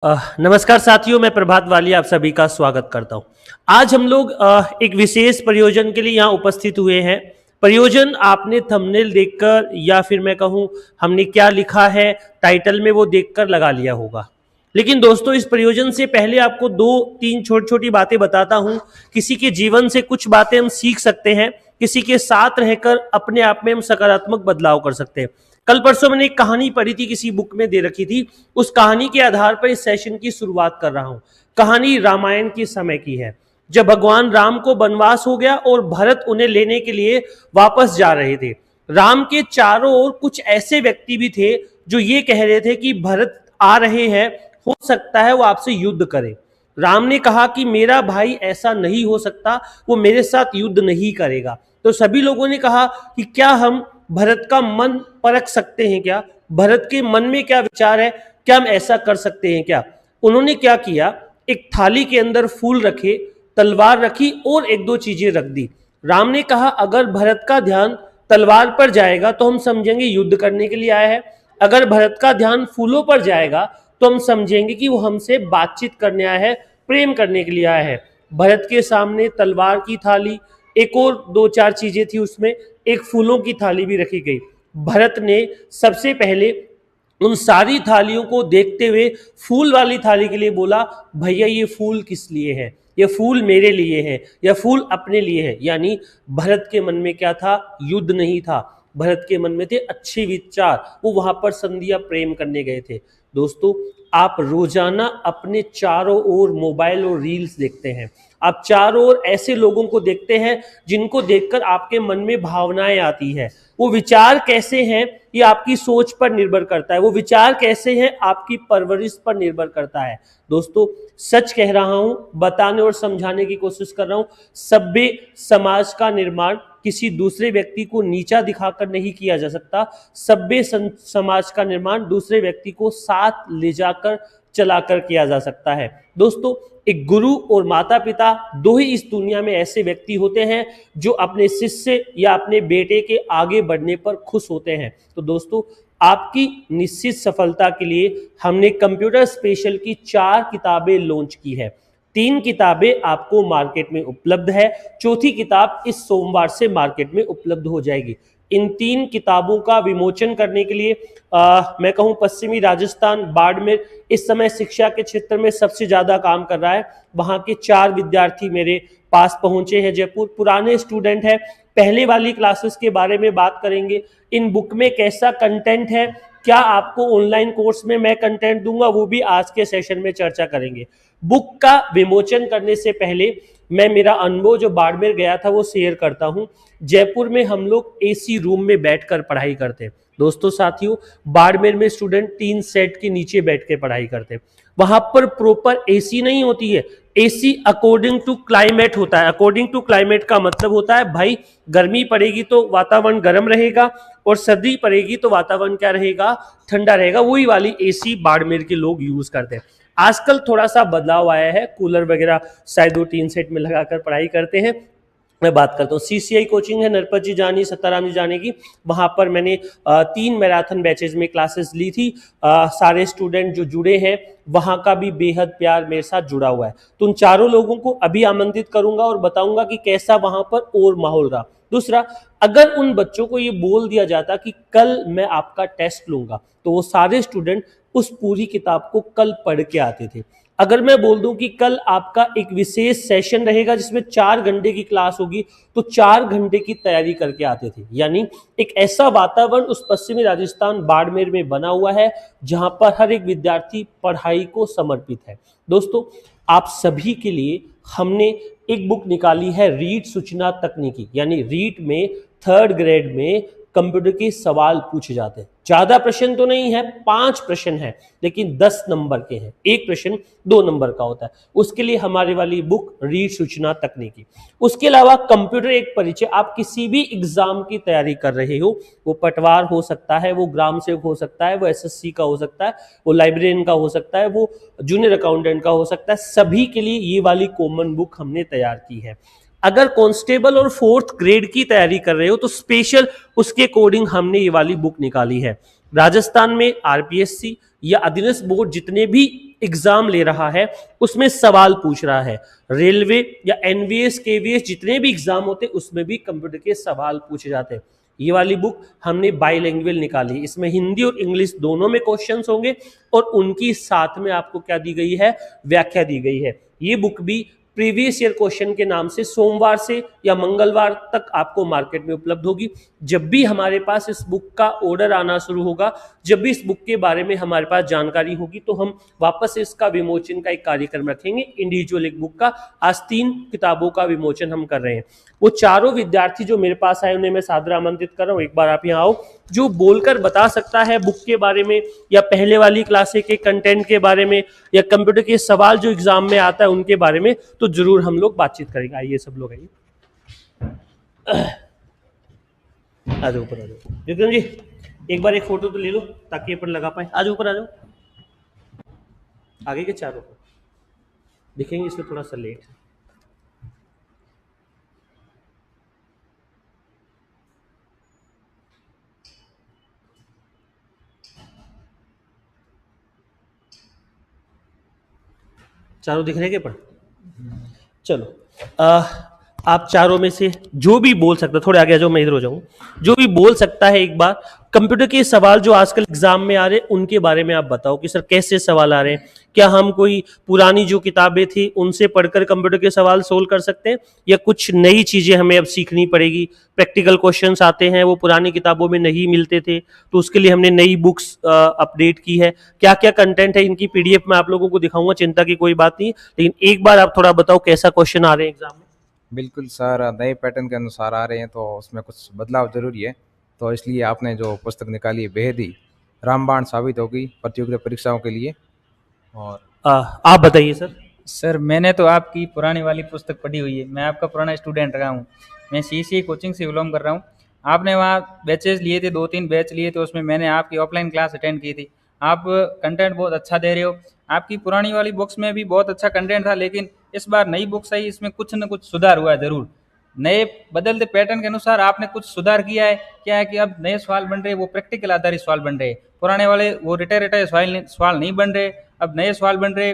नमस्कार साथियों, मैं प्रभात वाली आप सभी का स्वागत करता हूं। आज हम लोग एक विशेष प्रयोजन के लिए यहाँ उपस्थित हुए हैं। प्रयोजन आपने थंबनेल देखकर या फिर मैं कहूँ हमने क्या लिखा है टाइटल में वो देखकर लगा लिया होगा। लेकिन दोस्तों, इस प्रयोजन से पहले आपको दो तीन छोटी छोटी बातें बताता हूँ। किसी के जीवन से कुछ बातें हम सीख सकते हैं, किसी के साथ रहकर अपने आप में हम सकारात्मक बदलाव कर सकते हैं। कल परसों मैंने एक कहानी पढ़ी थी, किसी बुक में दे रखी थी। उस कहानी के आधार पर इस सेशन की शुरुआत कर रहा हूं। कहानी रामायण के समय की है, जब भगवान राम को वनवास हो गया और भरत उन्हें लेने के लिए वापस जा रहे थे। राम के चारों ओर कुछ ऐसे व्यक्ति भी थे जो ये कह रहे थे कि भरत आ रहे हैं, हो सकता है वो आपसे युद्ध करे। राम ने कहा कि मेरा भाई ऐसा नहीं हो सकता, वो मेरे साथ युद्ध नहीं करेगा। तो सभी लोगों ने कहा कि क्या हम भरत का मन परख सकते हैं क्या? भरत के मन में क्या विचार है, क्या हम ऐसा कर सकते हैं क्या? उन्होंने क्या किया, एक थाली के अंदर फूल रखे, तलवार रखी और एक दो चीजें रख दी। राम ने कहा अगर भरत का ध्यान तलवार पर जाएगा तो हम समझेंगे युद्ध करने के लिए आया है। अगर भरत का ध्यान फूलों पर जाएगा तो हम समझेंगे कि वो हमसे बातचीत करने आया है, प्रेम करने के लिए आया है। भरत के सामने तलवार की थाली, एक और दो चार चीजें थी, उसमें एक फूलों की थाली भी रखी गई। भरत ने सबसे पहले उन सारी थालियों को देखते हुए फूल वाली थाली के लिए बोला, भैया ये फूल किस लिए है? ये फूल मेरे लिए है, यह फूल अपने लिए है। यानी भरत के मन में क्या था? युद्ध नहीं था। भरत के मन में थे अच्छे विचार, वो वहां पर संध्या प्रेम करने गए थे। दोस्तों, आप रोजाना अपने चारों ओर मोबाइल और रील्स देखते हैं, आप चारों ओर ऐसे लोगों को देखते हैं जिनको देखकर आपके मन में भावनाएं आती है। वो विचार कैसे हैं ये आपकी सोच पर निर्भर करता है, वो विचार कैसे हैं आपकी परवरिश पर निर्भर करता है। दोस्तों, सच कह रहा हूं, बताने और समझाने की कोशिश कर रहा हूं। सभ्य समाज का निर्माण किसी दूसरे व्यक्ति को नीचा दिखाकर नहीं किया जा सकता। सभ्य समाज का निर्माण दूसरे व्यक्ति को साथ ले जाकर चलाकर किया जा सकता है। दोस्तों, एक गुरु और माता पिता दो ही इस दुनिया में ऐसे व्यक्ति होते हैं जो अपने शिष्य या अपने बेटे के आगे बढ़ने पर खुश होते हैं। तो दोस्तों, आपकी निश्चित सफलता के लिए हमने कंप्यूटर स्पेशल की 4 किताबें लॉन्च की है। 3 किताबें आपको मार्केट में उपलब्ध है, चौथी किताब इस सोमवार से मार्केट में उपलब्ध हो जाएगी। इन 3 किताबों का विमोचन करने के लिए मैं कहूँ पश्चिमी राजस्थान बाड़मेर इस समय शिक्षा के क्षेत्र में सबसे ज्यादा काम कर रहा है। वहां के 4 विद्यार्थी मेरे पास पहुंचे हैं, जयपुर पुराने स्टूडेंट हैं। पहले वाली क्लासेस के बारे में बात करेंगे, इन बुक में कैसा कंटेंट है, क्या आपको ऑनलाइन कोर्स में मैं कंटेंट दूंगा, वो भी आज के सेशन में चर्चा करेंगे। बुक का विमोचन करने से पहले मैं मेरा अनुभव जो बाड़मेर गया था वो शेयर करता हूं। जयपुर में हम लोग एसी रूम में बैठकर पढ़ाई करते हैं। दोस्तों साथियों, बाड़मेर में स्टूडेंट 3 सेट के नीचे बैठ के पढ़ाई करते हैं। वहां पर प्रॉपर एसी नहीं होती है, एसी अकॉर्डिंग टू क्लाइमेट होता है। अकॉर्डिंग टू क्लाइमेट का मतलब होता है भाई, गर्मी पड़ेगी तो वातावरण गर्म रहेगा और सर्दी पड़ेगी तो वातावरण क्या रहेगा? ठंडा रहेगा। वही वाली एसी बाड़मेर के लोग यूज करते हैं। आजकल थोड़ा सा बदलाव आया है, कूलर वगैरह शायद 2-3 सेट में लगाकर पढ़ाई करते हैं। मैं बात करता हूँ सीसीआई कोचिंग है, नरपत जी जानी, सत्ताराम जी जाने की। वहां पर मैंने 3 मैराथन बैचेज में क्लासेस ली थी। सारे स्टूडेंट जो जुड़े हैं वहां का भी बेहद प्यार मेरे साथ जुड़ा हुआ है। तो उन चारों लोगों को अभी आमंत्रित करूंगा और बताऊंगा कि कैसा वहां पर और माहौल रहा। दूसरा, अगर उन बच्चों को ये बोल दिया जाता कि कल मैं आपका टेस्ट लूंगा, तो वो सारे स्टूडेंट उस पूरी किताब को कल पढ़ के आते थे। अगर मैं बोल दूं कि कल आपका एक विशेष सेशन रहेगा जिसमें 4 घंटे की क्लास होगी, तो 4 घंटे की तैयारी करके आते थे। यानी एक ऐसा वातावरण उस पश्चिमी राजस्थान बाड़मेर में बना हुआ है जहां पर हर एक विद्यार्थी पढ़ाई को समर्पित है। दोस्तों, आप सभी के लिए हमने एक बुक निकाली है, रीट सूचना तकनीकी। यानी रीट में 3rd ग्रेड में कंप्यूटर के सवाल पूछे जाते हैं। ज्यादा प्रश्न तो नहीं है, 5 प्रश्न है, लेकिन 10 नंबर के हैं। एक प्रश्न 2 नंबर का होता है। उसके लिए हमारे वाली बुक रीट सूचना तकनीकी। उसके अलावा कंप्यूटर एक परिचय। आप किसी भी एग्जाम की तैयारी कर रहे हो, वो पटवार हो सकता है, वो ग्राम सेवक हो सकता है, वो एसएससी का हो सकता है, वो लाइब्रेरियन का हो सकता है, वो जूनियर अकाउंटेंट का हो सकता है, सभी के लिए ये वाली कॉमन बुक हमने तैयार की है। अगर कांस्टेबल और 4th ग्रेड की तैयारी कर रहे हो तो स्पेशल उसके अकॉर्डिंग हमने ये वाली बुक निकाली है। राजस्थान में आरपीएससी या अधीनस्थ बोर्ड जितने भी एग्जाम ले रहा है उसमें सवाल पूछ रहा है। रेलवे या एनवीएस केवीएस जितने भी एग्जाम होते हैं उसमें भी कंप्यूटर के सवाल पूछे जाते हैं। ये वाली बुक हमने बाईलैंग्वेज निकाली, इसमें हिंदी और इंग्लिश दोनों में क्वेश्चंस होंगे और उनकी साथ में आपको क्या दी गई है, व्याख्या दी गई है। ये बुक भी प्रीवियस ईयर क्वेश्चन के नाम से सोमवार से या मंगलवार तक आपको मार्केट में उपलब्ध होगी। जब भी हमारे पास इस बुक का ऑर्डर आना शुरू होगा, जब भी इस बुक के बारे में हमारे पास जानकारी होगी, तो हम वापस से इसका विमोचन का एक कार्यक्रम रखेंगे, इंडिविजुअल एक बुक का। आज 3 किताबों का विमोचन हम कर रहे हैं। वो चारों विद्यार्थी जो मेरे पास आए उन्हें मैं सादर आमंत्रित कर रहा हूँ, एक बार आप यहाँ आओ। जो बोलकर बता सकता है बुक के बारे में या पहले वाली क्लासे के कंटेंट के बारे में या कंप्यूटर के सवाल जो एग्जाम में आता है उनके बारे में, तो जरूर हम लोग बातचीत करेंगे। आइए सब लोग आइए, आ जाओ ऊपर आ जाओ। विक्रम जी एक बार एक फोटो तो ले लो ताकि अपन लगा पाए। आज ऊपर आ जाओ, आगे के चारों को दिखेंगे, इसमें थोड़ा सा लेट है। चारों दिख रहे हैं पर चलो आप चारों में से जो भी बोल सकता, थोड़े आगे आ जाओ, मैं इधर हो जाऊं, जो भी बोल सकता है एक बार कंप्यूटर के सवाल जो आजकल एग्जाम में आ रहे हैं उनके बारे में आप बताओ कि सर कैसे सवाल आ रहे हैं। क्या हम कोई पुरानी जो किताबें थी उनसे पढ़कर कंप्यूटर के सवाल सोल्व कर सकते हैं या कुछ नई चीजें हमें अब सीखनी पड़ेगी। प्रैक्टिकल क्वेश्चंस आते हैं वो पुरानी किताबों में नहीं मिलते थे, तो उसके लिए हमने नई बुक्स अपडेट की है। क्या क्या कंटेंट है इनकी पीडीएफ मैं आप लोगों को दिखाऊंगा, चिंता की कोई बात नहीं, लेकिन एक बार आप थोड़ा बताओ कैसा क्वेश्चन आ रहे हैं एग्जाम में। बिल्कुल सर, नए पैटर्न के अनुसार आ रहे हैं तो उसमें कुछ बदलाव जरूरी है, तो इसलिए आपने जो पुस्तक निकाली है बेहद ही रामबाण साबित होगी प्रतियोगिता परीक्षाओं के लिए। और आप बताइए सर। सर मैंने तो आपकी पुरानी वाली पुस्तक पढ़ी हुई है, मैं आपका पुराना स्टूडेंट रहा हूँ, मैं सीसीए कोचिंग से बिलोंग कर रहा हूँ। आपने वहाँ बैचेज लिए थे, 2-3 बैच लिए थे, उसमें मैंने आपकी ऑफलाइन क्लास अटेंड की थी। आप कंटेंट बहुत अच्छा दे रहे हो। आपकी पुरानी वाली बुक्स में भी बहुत अच्छा कंटेंट था, लेकिन इस बार नई बुक्स आई, इसमें कुछ न कुछ सुधार हुआ है ज़रूर। नए बदलते पैटर्न के अनुसार आपने कुछ सुधार किया है। क्या है कि अब नए सवाल बन रहे हैं वो प्रैक्टिकल आधारित सवाल बन रहे हैं, पुराने वाले वो रिटायर सवाल नहीं बन रहे, अब नए सवाल बन रहे,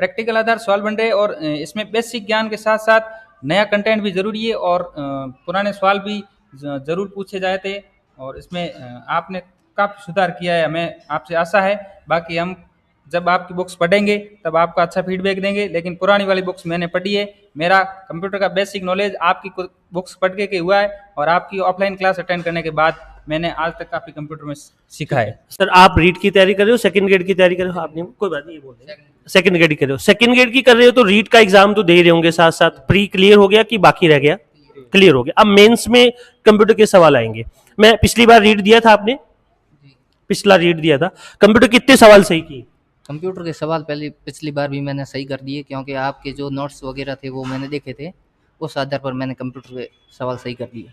प्रैक्टिकल आधार सवाल बन रहे। और इसमें बेसिक ज्ञान के साथ साथ नया कंटेंट भी ज़रूरी है और पुराने सवाल भी ज़रूर पूछे जाए थे, और इसमें आपने काफ़ी सुधार किया है, हमें आपसे आशा है। बाकी हम जब आपकी बुक्स पढ़ेंगे तब आपका अच्छा फीडबैक देंगे, लेकिन पुरानी वाली बुक्स मैंने पढ़ी है, मेरा कंप्यूटर का बेसिक नॉलेज आपकी बुक्स पढ़ के हुआ है, और आपकी ऑफलाइन क्लास अटेंड करने के बाद मैंने आज तक काफ़ी कंप्यूटर में सीखा है। सर आप रीड की तैयारी कर रहे हो, सेकंड ग्रेड की तैयारी कर रहे हो? आपने कोई बात नहीं, ये बोल रहे हैं सेकंड ग्रेड की कर रहे हो। सेकंड ग्रेड की कर रहे हो तो रीड का एग्जाम तो दे ही रहे होंगे साथ साथ। प्री क्लियर हो गया कि बाकी रह गया? क्लियर हो गया। अब मेंस में कंप्यूटर के सवाल आएंगे। मैं पिछली बार रीड दिया था, आपने पिछला रीड दिया था, कंप्यूटर कितने सवाल सही किए? कंप्यूटर के सवाल पिछली बार भी मैंने सही कर दिए, क्योंकि आपके जो नोट्स वगैरह थे वो मैंने देखे थे, उस आधार पर मैंने कंप्यूटर के सवाल सही कर दिए।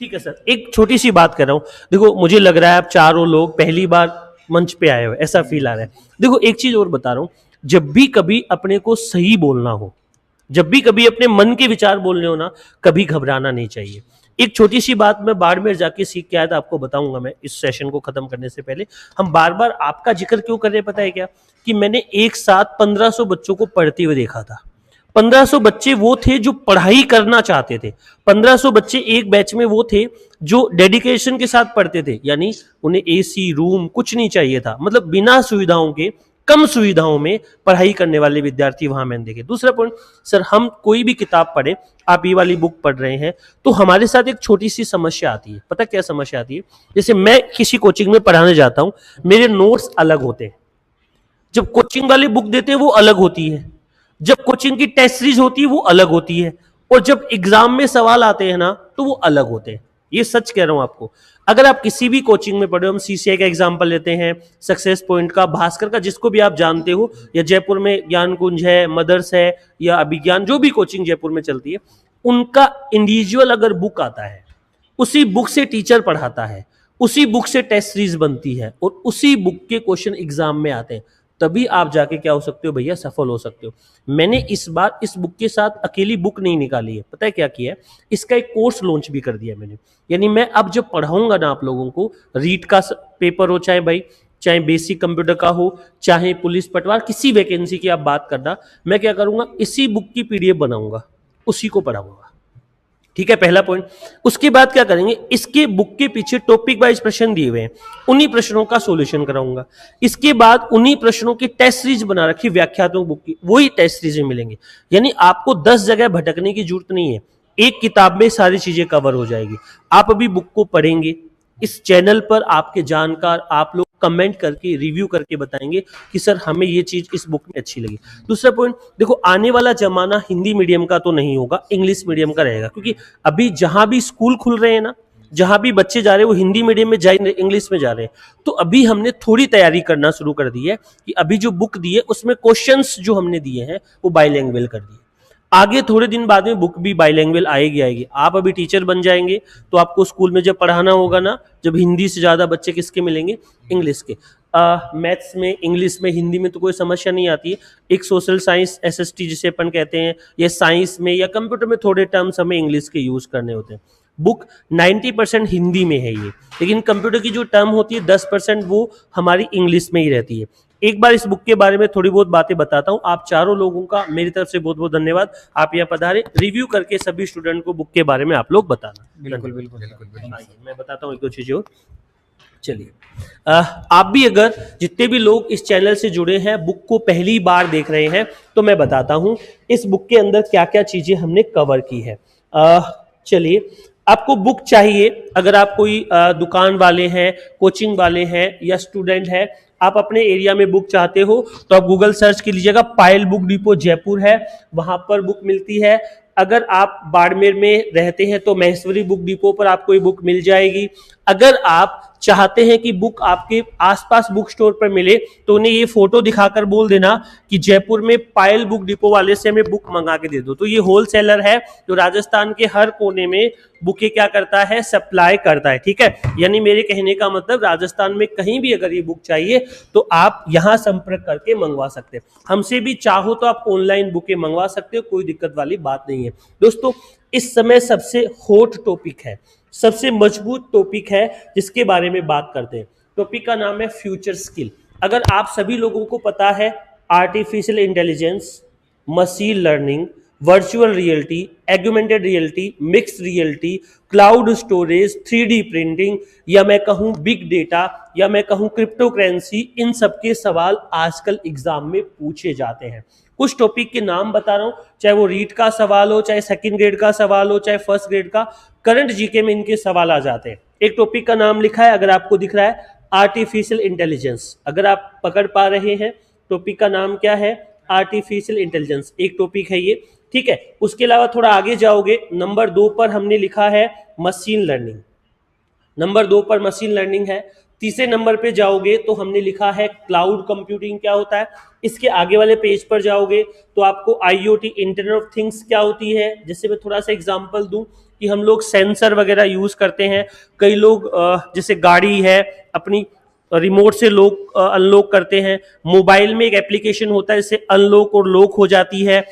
ठीक है सर, एक छोटी सी बात कर रहा हूँ। देखो मुझे लग रहा है आप चारों लोग पहली बार मंच पे आए हो, ऐसा फील आ रहा है। देखो एक चीज और बता रहा हूँ, जब भी कभी अपने को सही बोलना हो, जब भी कभी अपने मन के विचार बोलने हो ना, कभी घबराना नहीं चाहिए। एक छोटी सी बात मैं बाड़मेर जाके सीख के आया था, आपको बताऊंगा मैं इस सेशन को खत्म करने से पहले। हम बार बार आपका जिक्र क्यों कर रहे हैं पता है क्या? कि मैंने एक साथ 1500 बच्चों को पढ़ते हुए देखा था। 1500 बच्चे वो थे जो पढ़ाई करना चाहते थे। 1500 बच्चे एक बैच में वो थे जो डेडिकेशन के साथ पढ़ते थे, यानी उन्हें एसी रूम कुछ नहीं चाहिए था, मतलब बिना सुविधाओं के, कम सुविधाओं में पढ़ाई करने वाले विद्यार्थी वहां मैंने देखे। दूसरा पॉइंट सर, हम कोई भी किताब पढ़े, आप ये वाली बुक पढ़ रहे हैं, तो हमारे साथ एक छोटी सी समस्या आती है। पता क्या समस्या आती है? जैसे मैं किसी कोचिंग में पढ़ाने जाता हूं, मेरे नोट्स अलग होते हैं, जब कोचिंग वाले बुक देते हैं वो अलग होती है, जब कोचिंग की टेस्ट सीरीज होती है वो अलग होती है, और जब एग्जाम में सवाल आते हैं ना तो वो अलग होते हैं। ये सच कह रहा हूं आपको। अगर आप किसी भी कोचिंग में पढ़े हो, हम सीसीआई का एग्जांपल लेते हैं, सक्सेस पॉइंट का, भास्कर का, जिसको भी आप जानते हो, या जयपुर में ज्ञान कुंज है, मदर्स है, या अभिज्ञान, जो भी कोचिंग जयपुर में चलती है, उनका इंडिविजुअल अगर बुक आता है, उसी बुक से टीचर पढ़ाता है, उसी बुक से टेस्ट सीरीज बनती है, और उसी बुक के क्वेश्चन एग्जाम में आते हैं, तभी आप जाके क्या हो सकते हो भैया, सफल हो सकते हो। मैंने इस बार इस बुक के साथ अकेली बुक नहीं निकाली है, पता है क्या किया है? इसका एक कोर्स लॉन्च भी कर दिया मैंने। यानी मैं अब जब पढ़ाऊंगा ना आप लोगों को, रीट का पेपर हो चाहे भाई चाहे बेसिक कंप्यूटर का हो, चाहे पुलिस पटवार, किसी वैकेंसी की आप बात करना, मैं क्या करूंगा, इसी बुक की पीडीएफ बनाऊंगा, उसी को पढ़ाऊंगा। ठीक है, पहला पॉइंट। उसके बाद क्या करेंगे, इसके बुक के पीछे टॉपिक वाइज प्रश्न दिए हुए हैं, उन्हीं प्रश्नों का सॉल्यूशन कराऊंगा। इसके बाद उन्हीं प्रश्नों की टेस्ट सीरीज बना रखी व्याख्यात्मक बुक की, वही टेस्ट सीरीज मिलेंगे। यानी आपको 10 जगह भटकने की जरूरत नहीं है, एक किताब में सारी चीजें कवर हो जाएगी। आप अभी बुक को पढ़ेंगे, इस चैनल पर आपके जानकार आप लोग कमेंट करके रिव्यू करके बताएंगे कि सर हमें ये चीज इस बुक में अच्छी लगी। दूसरा पॉइंट, देखो आने वाला जमाना हिंदी मीडियम का तो नहीं होगा, इंग्लिश मीडियम का रहेगा, क्योंकि अभी जहां भी स्कूल खुल रहे हैं ना, जहां भी बच्चे जा रहे हैं वो हिंदी मीडियम में जा रहे, इंग्लिश में जा रहे हैं। तो अभी हमने थोड़ी तैयारी करना शुरू कर दी है कि अभी जो बुक दी है उसमें क्वेश्चंस जो हमने दिए हैं वो बाइलैंग्वेज कर दिए। आगे थोड़े दिन बाद में बुक भी बाइलैंग्वेज आएगी। आप अभी टीचर बन जाएंगे तो आपको स्कूल में जब पढ़ाना होगा ना, जब हिंदी से ज्यादा बच्चे किसके मिलेंगे, इंग्लिश के। मैथ्स में, इंग्लिश में, हिंदी में तो कोई समस्या नहीं आती है। एक सोशल साइंस एसएसटी जिसे अपन कहते हैं, या साइंस में या कंप्यूटर में थोड़े टर्म्स हमें इंग्लिश के यूज करने होते हैं। बुक 90% हिंदी में है ये, लेकिन कंप्यूटर की जो टर्म होती है 10% वो हमारी इंग्लिश में ही रहती है। एक बार इस बुक के बारे में थोड़ी बहुत बातें बताता हूं। आप चारों लोगों का मेरी तरफ से बहुत बहुत धन्यवाद, आप यहाँ पधारे। रिव्यू करके सभी स्टूडेंट को बुक के बारे में आप लोग बताना। बिल्कुल बिल्कुल। आइए, मैं बताता हूँ एक दो चीजें और। चलिए, आप भी अगर जितने भी लोग इस चैनल से जुड़े हैं, बुक को पहली बार देख रहे हैं, तो मैं बताता हूं इस बुक के अंदर क्या क्या चीजें हमने कवर की है। चलिए, आपको बुक चाहिए, अगर आप कोई दुकान वाले हैं, कोचिंग वाले हैं या स्टूडेंट है, आप अपने एरिया में बुक चाहते हो तो आप गूगल सर्च कर लीजिएगा, पायल बुक डिपो जयपुर है, वहां पर बुक मिलती है। अगर आप बाड़मेर में रहते हैं तो महेश्वरी बुक डिपो पर आपको ये बुक मिल जाएगी। अगर आप चाहते हैं कि बुक आपके आसपास बुक स्टोर पर मिले तो उन्हें ये फोटो दिखाकर बोल देना कि जयपुर में पायल बुक डिपो वाले से हमें बुक मंगा के दे दो। तो ये होलसेलर है जो राजस्थान के हर कोने में बुकें क्या करता है, सप्लाई करता है। ठीक है, यानी मेरे कहने का मतलब राजस्थान में कहीं भी अगर ये बुक चाहिए तो आप यहां संपर्क करके मंगवा सकते हैं। हमसे भी चाहो तो आप ऑनलाइन बुकें मंगवा सकते हो, कोई दिक्कत वाली बात नहीं है। दोस्तों, इस समय सबसे हॉट टॉपिक है, सबसे मजबूत टॉपिक है जिसके बारे में बात करते हैं। टॉपिक का नाम है फ्यूचर स्किल। अगर आप सभी लोगों को पता है artificial intelligence, machine learning, virtual reality, augmented reality, mixed reality, cloud storage, 3D printing, या मैं कहूं बिग डेटा, या मैं कहूं क्रिप्टो करेंसी, इन सब के सवाल आजकल एग्जाम में पूछे जाते हैं। कुछ टॉपिक के नाम बता रहा हूं, चाहे वो रीट का सवाल हो, चाहे सेकंड ग्रेड का सवाल हो, चाहे फर्स्ट ग्रेड का, करंट जीके में इनके सवाल आ जाते हैं। एक टॉपिक का नाम लिखा है, अगर आपको दिख रहा है, आर्टिफिशियल इंटेलिजेंस। अगर आप पकड़ पा रहे हैं, टॉपिक का नाम क्या है, आर्टिफिशियल इंटेलिजेंस, एक टॉपिक है ये। ठीक है, उसके अलावा थोड़ा आगे जाओगे, नंबर 2 पर हमने लिखा है मशीन लर्निंग, नंबर 2 पर मशीन लर्निंग है। तीसरे नंबर पे जाओगे तो हमने लिखा है क्लाउड कंप्यूटिंग क्या होता है। इसके आगे वाले पेज पर जाओगे तो आपको IoT, इंटरनेट ऑफ थिंग्स क्या होती है। जैसे मैं थोड़ा सा एग्जांपल दूं कि हम लोग सेंसर वगैरह यूज करते हैं, कई लोग जैसे गाड़ी है अपनी रिमोट से लॉक अनलॉक करते हैं, मोबाइल में एक एप्लीकेशन होता है जिससे अनलॉक और लॉक हो जाती है,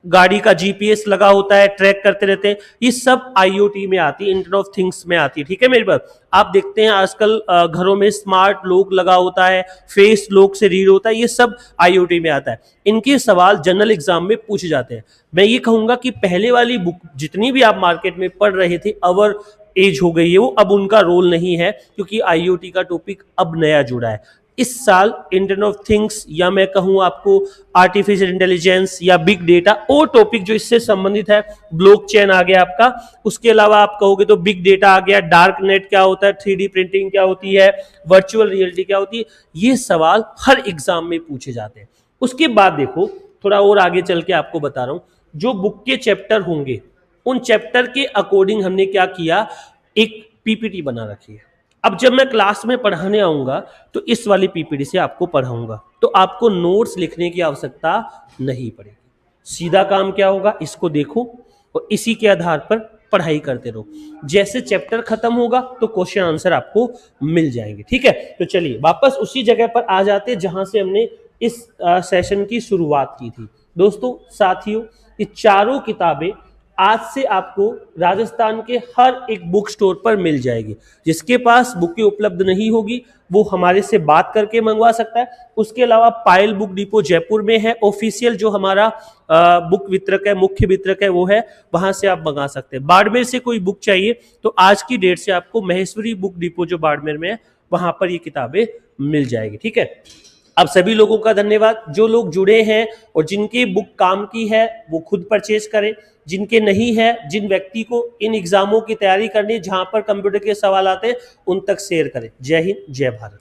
गाड़ी का GPS लगा होता है, ट्रैक करते रहते हैं, ये सब IoT में आती है, इंटरनेट ऑफ थिंग्स में आती है। ठीक है मेरी बात। आप देखते हैं आजकल घरों में स्मार्ट लॉक लगा होता है, फेस लॉक से रीड होता है, ये सब IoT में आता है। इनके सवाल जनरल एग्जाम में पूछे जाते हैं। मैं ये कहूंगा कि पहले वाली बुक जितनी भी आप मार्केट में पढ़ रहे थे, अवर एज हो गई है वो, अब उनका रोल नहीं है, क्योंकि IoT का टॉपिक अब नया जुड़ा है। इस साल इंटरनेट ऑफ थिंग्स, या मैं कहूं आपको आर्टिफिशियल इंटेलिजेंस या बिग डेटा, और टॉपिक जो इससे संबंधित है, ब्लॉकचेन आ गया आपका। उसके अलावा आप कहोगे तो बिग डेटा आ गया, डार्क नेट क्या होता है, 3D प्रिंटिंग क्या होती है, वर्चुअल रियलिटी क्या होती है, ये सवाल हर एग्जाम में पूछे जाते हैं। उसके बाद देखो, थोड़ा और आगे चल के आपको बता रहा हूं, जो बुक के चैप्टर होंगे उन चैप्टर के अकॉर्डिंग हमने क्या किया, एक PPT बना रखी है। अब जब मैं क्लास में पढ़ाने आऊंगा तो इस वाली PPT से आपको पढ़ाऊंगा, तो आपको नोट्स लिखने की आवश्यकता नहीं पड़ेगी। सीधा काम क्या होगा, इसको देखो और इसी के आधार पर पढ़ाई करते रहो। जैसे चैप्टर खत्म होगा तो क्वेश्चन आंसर आपको मिल जाएंगे। ठीक है, तो चलिए वापस उसी जगह पर आ जाते जहां से हमने इस सेशन की शुरुआत की थी। दोस्तों, साथियों, ये चारों किताबें आज से आपको राजस्थान के हर एक बुक स्टोर पर मिल जाएगी। जिसके पास बुकें उपलब्ध नहीं होगी वो हमारे से बात करके मंगवा सकता है। उसके अलावा पायल बुक डिपो जयपुर में है, ऑफिशियल जो हमारा बुक वितरक है, मुख्य वितरक है वो है, वहां से आप मंगा सकते हैं। बाड़मेर से कोई बुक चाहिए तो आज की डेट से आपको महेश्वरी बुक डिपो जो बाड़मेर में है वहां पर ये किताबें मिल जाएगी। ठीक है, अब सभी लोगों का धन्यवाद। जो लोग जुड़े हैं और जिनकी बुक काम की है वो खुद परचेज करें, जिनके नहीं है, जिन व्यक्ति को इन एग्जामों की तैयारी करनी जहां पर कंप्यूटर के सवाल आते हैं उन तक शेयर करें। जय हिंद, जय भारत।